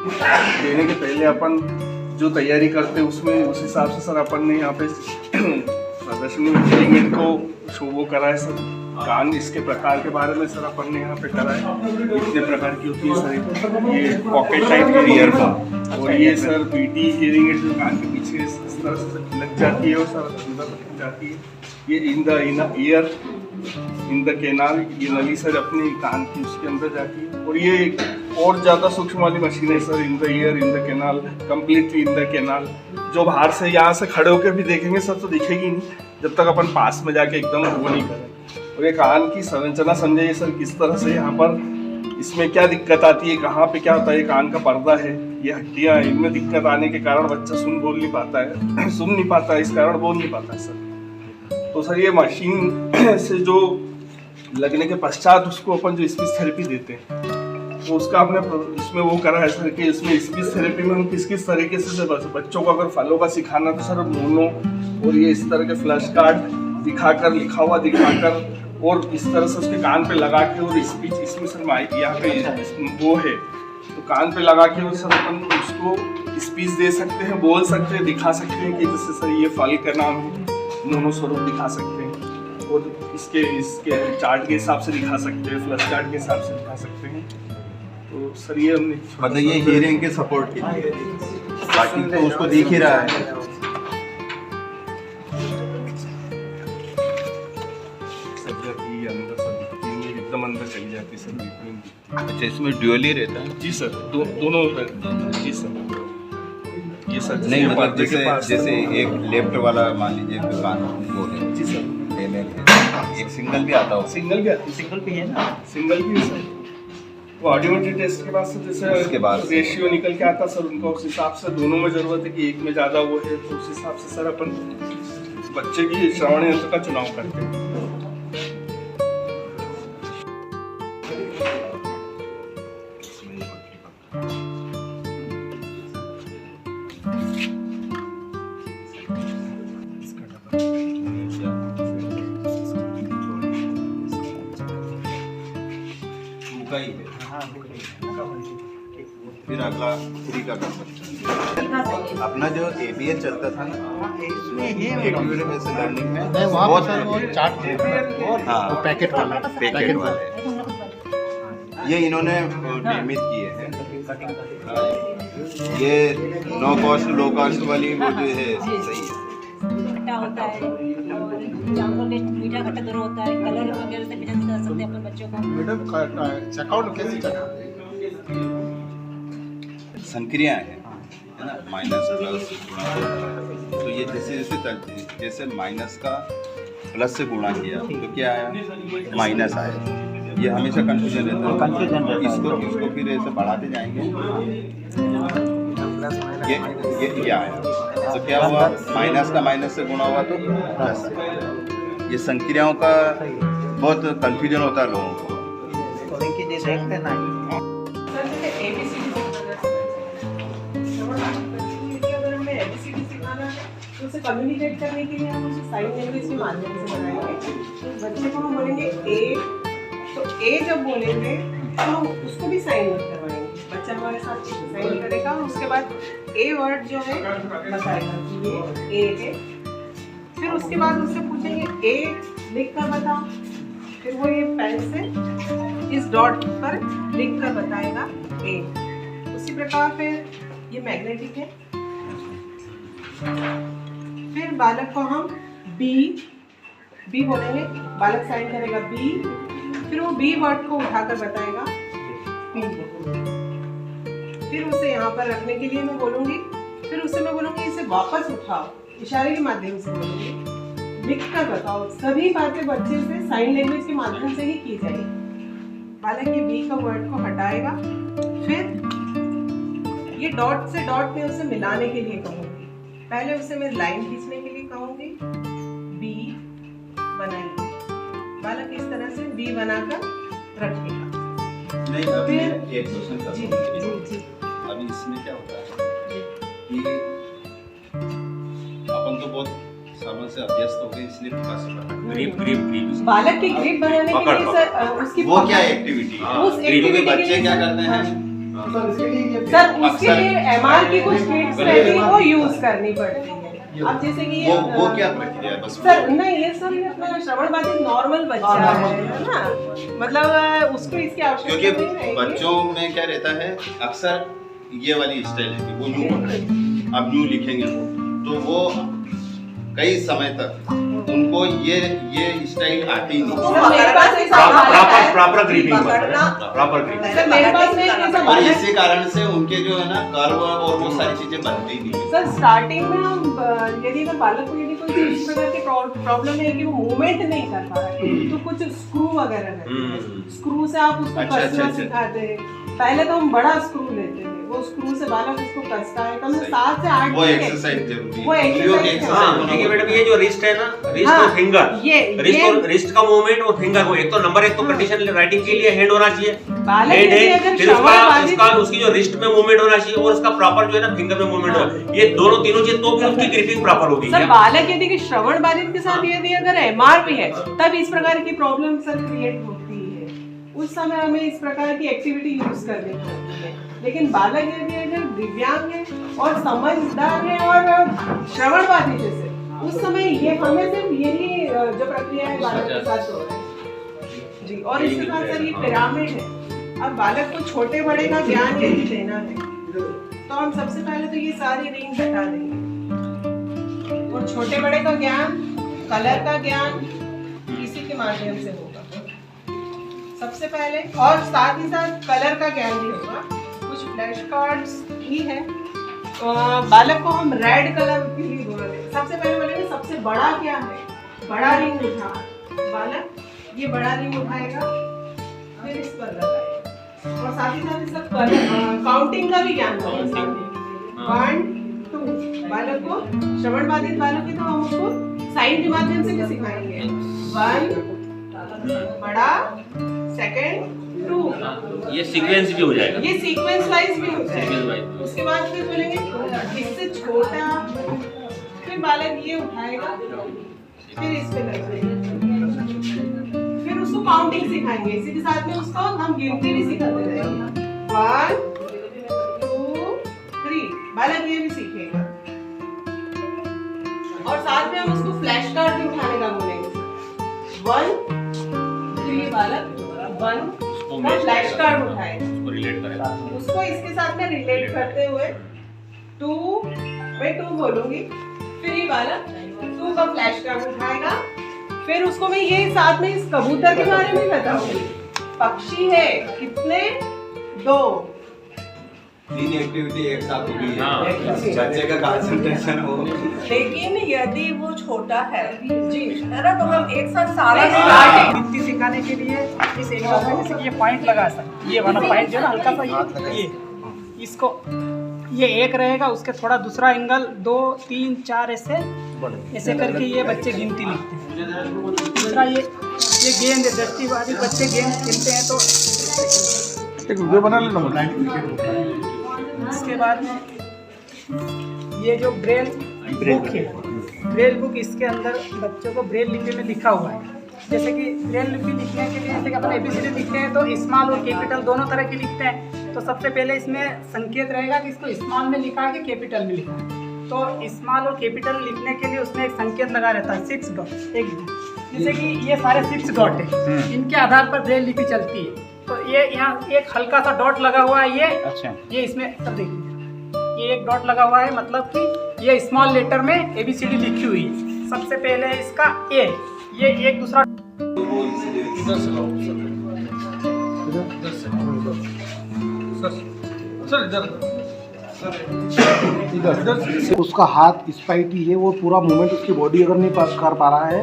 देने के पहले अपन जो तैयारी करते हैं उसमें उस हिसाब से सर अपन ने यहाँ पे प्रदर्शनी में हेयरिंग को वो करा है सर। कान इसके प्रकार के बारे में सर अपन ने यहाँ पे करा है, कितने प्रकार की होती है सर। ये पॉकेट टाइप के ईयरफोन, और ये सर पीटी हेयरिंग एड जो कान के पीछे इस तरह से लग जाती है और सर अंदर लग जाती है। ये in the year in the canal, ये नली सर अपनी कान की उसके अंदर जाती है। और ये और ज़्यादा सूक्ष्म वाली मशीन है sir, in the year in the canal, completely in the canal. जो बाहर से यहाँ से खड़े होकर भी देखेंगे सर तो दिखेगी नहीं जब तक अपन पास में जाके एकदम वो नहीं करें। और ये कान की संरचना समझिए सर किस तरह से, यहाँ पर इसमें क्या दिक्कत आती है, कहाँ पे क्या होता है। ये कान का पर्दा है, ये हड्डियाँ, इनमें दिक्कत आने के कारण बच्चा बोल नहीं पाता है सुन नहीं पाता है, इस कारण बोल नहीं पाता है सर। तो सर ये मशीन से जो लगने के पश्चात उसको अपन जो स्पीच थेरेपी देते हैं तो उसका आपने इसमें वो करा है सर कि इसमें स्पीच थेरेपी में हम किस किस तरीके से बच्चों को अगर फलों का सिखाना तो सर मोनो और ये इस तरह के फ्लैश कार्ड दिखाकर, लिखा हुआ दिखाकर और इस तरह से उसके कान पे लगा के, और स्पीच इसमें सर माइक यहाँ पे वो है तो कान पे लगा के और सर अपन उसको स्पीच दे सकते हैं, बोल सकते हैं, दिखा सकते हैं कि जैसे सर ये फल का नाम है, दोनों स्वरूप दिखा सकते हैं और इसके चार्ट के हिसाब से दिखा सकते हैं, फ्लश चार्ट के हिसाब से दिखा सकते हैं। तो सर ये हमने मतलब ये हियरिंग के सपोर्ट के लिए, बाकी तो उसको देख ही रहा है। एकदम अंदर चली जाती सर। अच्छा, इसमें ड्यूअली रहता है? जी सर, दोनों जी सर। ये सर नहीं मतलब जैसे एक लेफ्ट वाला मान लीजिए दुकान वो है जी सर, एक सिंगल भी आता हो? सिंगल भी आती, सिंगल भी है ना, सिंगल भी है सर। वो ऑडियोमेट्री टेस्ट के बाद सर जैसे उसके बाद रेशियो निकल के आता सर उनका, उस हिसाब से दोनों में जरूरत है कि एक में ज़्यादा वो है तो उस हिसाब से सर अपन बच्चे की श्रवण यंत्र का चुनाव करते हैं। फिर अगला फ्री का कर सकते हैं। अपना जो ABL चलता था ना, एक्टिविटी बेस्ड लर्निंग में बहुत हाँ पैकेट वाले ये इन्होंने निर्मित किए हैं। ये नो कॉस्ट लो कॉस्ट वाली वो जो है सही है। होता है और जानवर के मीठा खट्टा दोनों होता है, कलर वगैरह से भी कर सकते हैं अपन बच्चों को। मैडम चेकआउट कैसे चेकआउट? संक्रियाएं हैं है ना, माइनस प्लस गुणा। तो ये जैसे माइनस का प्लस से गुणा किया तो क्या आया? माइनस आया। ये हमेशा कंफ्यूजन रहता है, इसको फिर ऐसे बढ़ाते जाएंगे ये आया तो क्या हुआ? माइनस का माइनस से गुणा हुआ तो प्लस से। ये संक्रियाओं का बहुत कंफ्यूजन होता है लोगों को। उसे कम्युनिकेट करने के लिए हम उसे साइन लैंग्वेज के माध्यम से बनाएंगे। तो बच्चे को हम बोलेंगे ए, तो ए जब बोलेंगे तो हम उसको भी साइन करवाएंगे। बच्चा हमारे साथ साइन करेगा और उसके बाद ए वर्ड जो है बताएगा कि ये ए है। फिर उसके बाद उससे पूछेंगे ए लिख कर बताओ, फिर वो ये पेन से इस डॉट पर लिख कर बताएगा ए। उसी प्रकार फिर ये मैग्नेटिक है। फिर बालक को हम बी बोलेंगे, बालक साइन करेगा बी, फिर वो बी वर्ड को उठाकर बताएगा पी। फिर उसे यहाँ पर रखने के लिए मैं बोलूँगी, फिर उसे मैं बोलूँगी इसे वापस उठाओ, इशारे के माध्यम से बोलूँगी, लिख कर बताओ। सभी बातें बच्चे से साइन लैंग्वेज के माध्यम से ही की जाएगी। बालक ये बी का वर्ड को हटाएगा, फिर ये डॉट से डॉट में उसे मिलाने के लिए कहूँगी। पहले उसे मैं लाइन खींचने के लिए कहूँगी, बी बनाइए। बालक इस तरह से बी बनाकर रखेगा। नहीं, अभी एक क्वेश्चन कर जी। अभी इसमें क्या होता है कि अपन तो बहुत सालों से अभ्यस्त हो गए, इसलिए ग्रिप बालक की ग्रिप बनाने के लिए सर उसकी वो क्या एक्टिविटी है? उस एक्टिविटी बच्चे क्या करते हैं, सर इसके लिए ये सर उसके लिए MR की कुछ किट्स रहती है वो यूज करनी पड़ती है। अब जैसे कि वो क्या प्रक्रिया है? बस सर नहीं ये सर ये अपना श्रवण बाधित नॉर्मल बच्चा है ना, मतलब उसको इसकी आवश्यकता क्योंकि नहीं रहेगी। बच्चों में क्या रहता है, अक्सर ये वाली स्टाइल है, वो यूं पकड़ेंगे, अब यूं लिखेंगे तो वो कई समय तक उनको ये स्टाइल आती नहीं। सर, मेरे पास एक सवाल proper gripping proper gripping. Sir मेरे पास में एक ऐसा और सवाल है। इसी कारण से उनके जो है ना कर्व और वो सारी चीजें बनती नहीं है। सर स्टार्टिंग में हम यदि अगर बालक को यदि कोई इस प्रकार की प्रॉब्लम है कि वो मूवमेंट नहीं कर पा रहा है तो कुछ स्क्रू वगैरह है, स्क्रू से आप उसको अच्छा, कसना अच्छा। सिखाते हैं। पहले तो हम बड़ा स्क्रू लेते हैं, वो स्क्रू से बालक उसको कसता है, कम से 7 से 8 वो मिनट एक्सरसाइज जरूरी है। वो एक्सरसाइज है। हाँ, देखिए मैडम ये जो रिस्ट है ना, रिस्ट हाँ, और फिंगर, रिस्ट का मूवमेंट और फिंगर को एक तो नंबर एक तो कंडीशन राइटिंग के लिए हैंड होना चाहिए, बालक हैंड यदि है, अगर फिर श्रवण उसका उसकी जो रिस्ट में मूवमेंट होना चाहिए और उसका प्रॉपर जो है ना फिंगर में मूवमेंट होना, ये दोनों तीनों चीज तो भी उसकी ग्रिपिंग प्रॉपर होगी। सर बालक यदि कि श्रवण बाधित के साथ यदि अगर MR भी है तब इस प्रकार की प्रॉब्लम सर क्रिएट होती है, उस समय हमें इस प्रकार की एक्टिविटी यूज करनी पड़ती है। लेकिन बालक यदि अगर दिव्यांग है और समझदार है और श्रवण बाधित है सर, उस समय ये हमें सिर्फ यही जो प्रक्रिया है बालक के साथ हो रहा है जी। और इसके साथ सर ये पिरामिड है। अब बालक को छोटे बड़े का ज्ञान यदि देना है तो हम सबसे पहले तो ये सारी रिंग हटा देंगे और छोटे बड़े का ज्ञान, कलर का ज्ञान इसी के माध्यम से होगा सबसे पहले, और साथ ही साथ कलर का ज्ञान भी होगा। कुछ फ्लैश कार्ड्स भी है। बालक को हम रेड कलर के लिए बोलेंगे। सबसे पहले बोलेंगे सबसे बड़ा क्या है, बड़ा रिंग उठा, बालक ये बड़ा रिंग उठाएगा, फिर इस पर लगाएगा और साथ ही साथ इसका काउंटिंग का भी ज्ञान होगा। 1 2 बालक को, श्रवण बाधित बालक है तो हम उसको साइन के माध्यम से भी सिखाएंगे। 1 बड़ा, सेकंड 2, ये सीक्वेंस भी हो जाएगा, ये सीक्वेंस वाइज भी हो सीक्वेंस जाएगा। वाइज। उसके बाद फिर बोलेंगे इससे छोटा, फिर बालक ये उठाएगा, फिर इस पे लगाएगा, फिर उसको काउंटिंग सिखाएंगे। इसी के साथ में उसको हम गिनती भी सिखाते रहेंगे। 1 2 3 बालक ये भी सीखेगा और साथ में हम उसको फ्लैश कार्ड भी उठाने का बोलेंगे। 1 3 बालक 1 फ्लैश कार्ड उठाएगा, उसको रिलेट करेगा, उसको इसके साथ में रिलेट करते हुए 2 मैं 2 बोलूंगी, फिर ये बालक 2 का फ्लैश कार्ड उठाएगा, फिर उसको मैं ये साथ में इस कबूतर के बारे में बताऊंगी। पक्षी है कितने, 2। 3 एक्टिविटी एक साथ होगी, हाँ। बच्चे का कंसंट्रेशन हो। लेकिन यदि वो छोटा है जी है ना, तो हम एक साथ सारा गिनती सिखाने के लिए इस एंगल में जैसे कि ये पॉइंट लगा सकते, ये वाला पॉइंट जो है ना हल्का सा ये इसको ये एक रहेगा, उसके थोड़ा दूसरा एंगल 2 3 4 ऐसे करके ये बच्चे गिनती लिखते हैं। दूसरा ये गेंद है, दृष्टिबाधित बच्चे गेंद खेलते हैं तो एक वीडियो बना लेना। इसके बाद में ये जो ब्रेल बुक है, ब्रेल बुक इसके अंदर बच्चों को ब्रेल लिपि में लिखा हुआ है। जैसे कि ब्रेल लिपि लिखने के लिए जैसे कि अपन ABCD लिखते हैं तो स्मॉल और कैपिटल दोनों तरह की लिखते हैं। तो सबसे पहले इसमें संकेत रहेगा कि इसको स्मॉल में लिखा है कि कैपिटल में लिखा है। तो स्मॉल और कैपिटल लिखने के लिए उसमें एक संकेत लगा रहता है 6 डॉट। एक जैसे कि ये सारे 6 डॉट है, इनके आधार पर ब्रेल लिपि चलती है। तो ये यहाँ एक हल्का सा डॉट लगा हुआ है, ये अच्छा ये इसमें सब देखिए ये एक डॉट लगा हुआ है, मतलब कि ये स्मॉल लेटर में ABCD लिखी हुई है। सबसे पहले इसका A, ये एक दूसरा उसका हाथ स्पाइटी है, वो पूरा मूवमेंट उसकी बॉडी अगर नहीं कर पा रहा है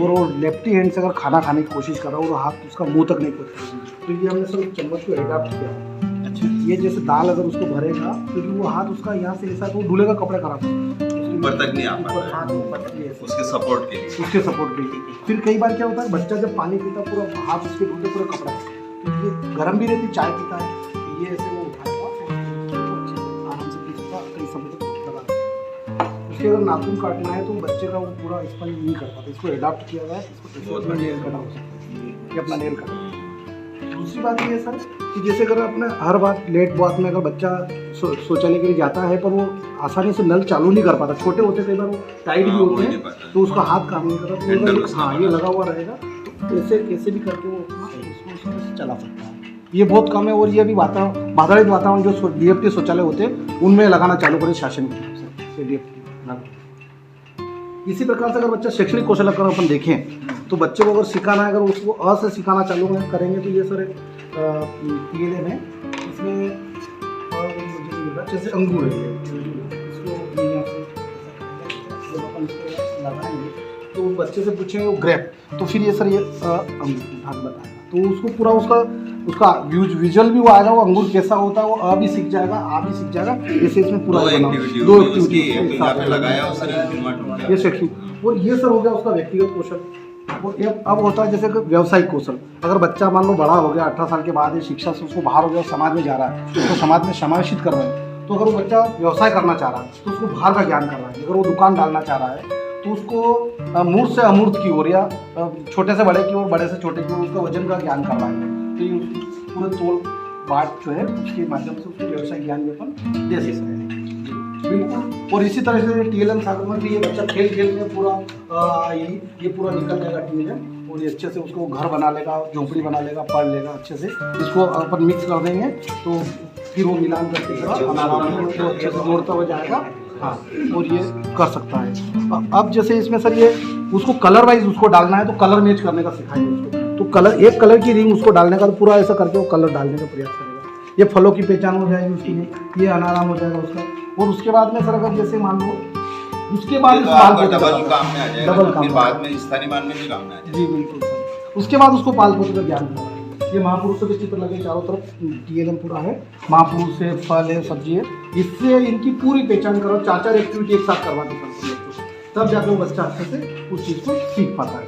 और वो लेफ्टी हैंड से अगर खाना खाने की कोशिश कर रहा है और हाथ उसका मुंह तक नहीं पहुंच रहा, तो ये हमने सब चम्मच को एडाप्ट किया। अच्छा, ये जैसे दाल अगर उसको भरेगा क्योंकि वो हाथ उसका यहाँ से ऐसा तो डूलेगा कपड़े खराब, ऊपर तक नहीं आ ऊपर हाथ पाता, ऊपर तक नहीं ऐसे। उसके सपोर्ट के लिए। उसके सपोर्ट के लिए। फिर कई बार क्या होता है बच्चा जब पानी पीता पूरा हाथ उसके डूले पूरा कपड़ा, तो ये गर्म भी रहती, चाय पीता है, तो ये ऐसे वो उठाएगा आराम से पीता कई समय तक लगा। उसके अगर नाखून काटना है तो बच्चे का वो पूरा स्पंज नहीं कर पाता, इसको एडाप्ट किया गया है, इसको नेल कटा हो सकता है, ये अपना नेल कटा। दूसरी बात ये है सर कि जैसे अगर अपने हर बात लेट बात में अगर बच्चा शौचालय के लिए जाता है पर वो आसानी से नल चालू नहीं कर पाता, छोटे होते कई बार वो टाइट भी होते हैं तो उसका हाथ काम नहीं करता, तो हाँ ये लगा हुआ रहेगा तो कैसे भी करके वो अपना उसको चला सकता है। ये बहुत कम है और ये अभी बाधारित वातावरण जो DFT शौचालय होते हैं उनमें लगाना चालू करें शासन की तरफ से DFT। इसी प्रकार से अगर बच्चा शैक्षणिक कौशल अगर अपन देखें तो बच्चे को अगर सिखाना है, अगर उसको अ से सिखाना चालू करेंगे तो ये सर TLM है, इसमें जैसे अंगूर है, इसको लगाएंगे तो बच्चे से पूछेंगे वो ग्रेप, तो फिर ये सर ये भाग बताएगा तो उसको पूरा उसका विजुअल भी वो आएगा, वो अंगूर कैसा होता है वो अ भी सीख जाएगा, आ भी सीख जाएगा। ऐसे इसमें पूरा दो एक्टिविटी ये शैक्षणिक और ये सर हो गया उसका व्यक्तिगत कौशल। और अब होता है जैसे व्यवसायिक कौशल, अगर बच्चा मान लो बड़ा हो गया 18 साल के बाद शिक्षा से उसको बाहर हो गया, समाज में जा रहा है, उसको समाज में समावेशित कर रहे हैं, तो अगर वो बच्चा व्यवसाय करना चाह रहा है तो उसको बाहर का ज्ञान कर रहा है। अगर वो दुकान डालना चाह रहा है तो उसको मूर्त से अमूर्त की ओर या छोटे से बड़े की ओर, बड़े से छोटे की ओर उसका वजन का ज्ञान कर रहा है, तो ये पूरे तोड़ बाट जो है उसके माध्यम से उसको व्यवसाय ज्ञान भी अपन दे सकते हैं बिल्कुल। और इसी तरह से TLM सागर में भी ये बच्चा खेल में पूरा ये पूरा निकल जाएगा TLM और ये अच्छे से उसको घर बना लेगा, झोंपड़ी बना लेगा, पढ़ लेगा अच्छे से। इसको अपन मिक्स कर देंगे तो फिर वो मिलान करके तो अच्छे से जोड़ता हुआ जाएगा। हाँ, और ये कर सकता है। अब जैसे इसमें सर ये उसको कलर वाइज उसको डालना है तो कलर मैच करने का सिखाएंगे उसको, तो कलर एक कलर की रिंग उसको डालने का तो पूरा ऐसा करके वो कलर डालने का प्रयास करेगा। ये फलों की पहचान हो जाएगी उसके लिए, ये अनाराम हो जाएगा उसका। और उसके बाद में सर अगर जैसे मान लो उसके बाद डबल काम में आ जाएगा, डबल काम फिर बाद में स्थानीय मान में भी काम में आ जाएगा। जी बिल्कुल सर। उसके बाद उसको पाल पोषण का ज्ञान होगा। ये महापुरुषों के चित्र लगे चारों तरफ, TLM पूरा है, महापुरुष है, फल है, सब्जी है, इससे इनकी पूरी पहचान करो, 4 एक्टिविटी एक साथ करवा दो तब जाकर वो बच्चा अच्छे से उस चीज़ को सीख पाता है।